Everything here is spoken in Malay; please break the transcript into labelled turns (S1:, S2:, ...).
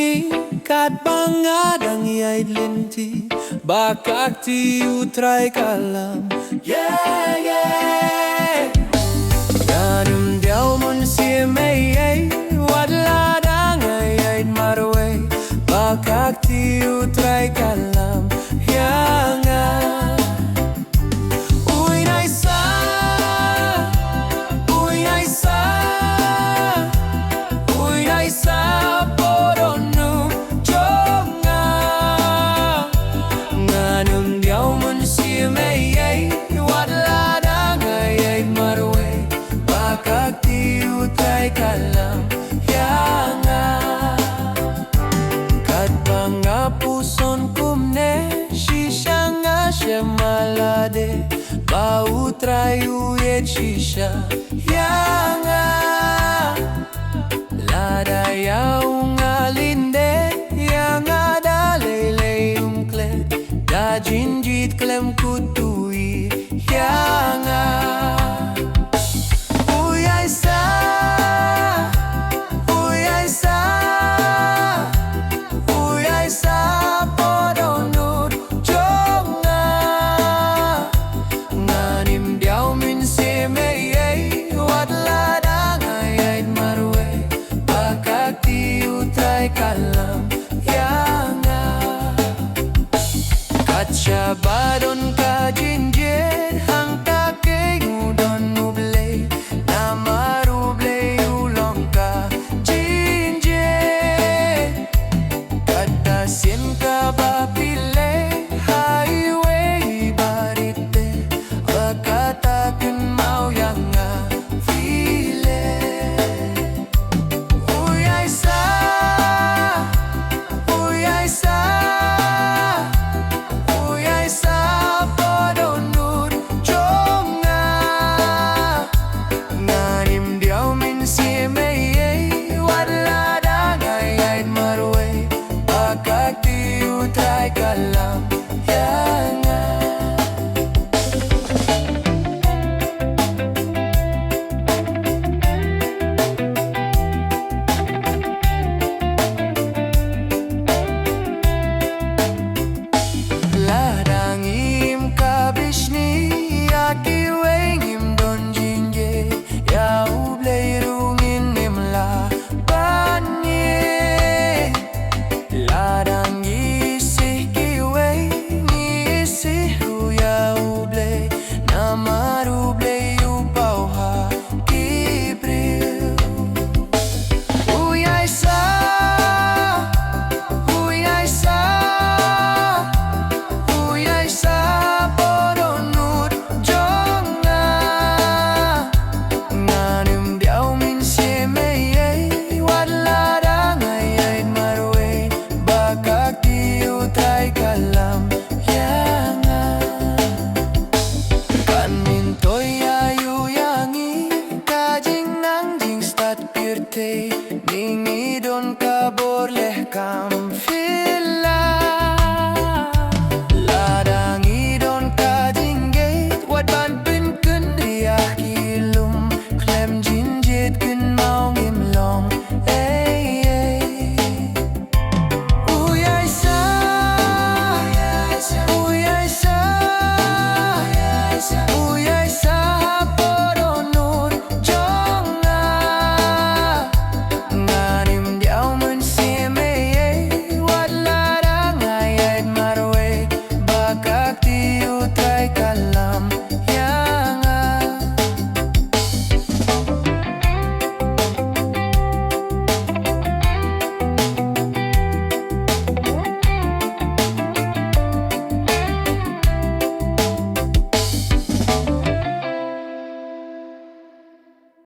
S1: Sngi kat bangadang yay Lynti bakakti utray kalam yeah Ganum diaw mun si may wadla dangay ay marway bakakti utray kalam yanga uy naisa poronu jonga nganum diaw mun si may wadla dangay ay marway bakakti utray kalam yanga kat pangapuson kumne shisha nga siya malade ba utray uyet shisha yanga lada yaung alinde yanga dalele umkle da jinjit klem kutui yanga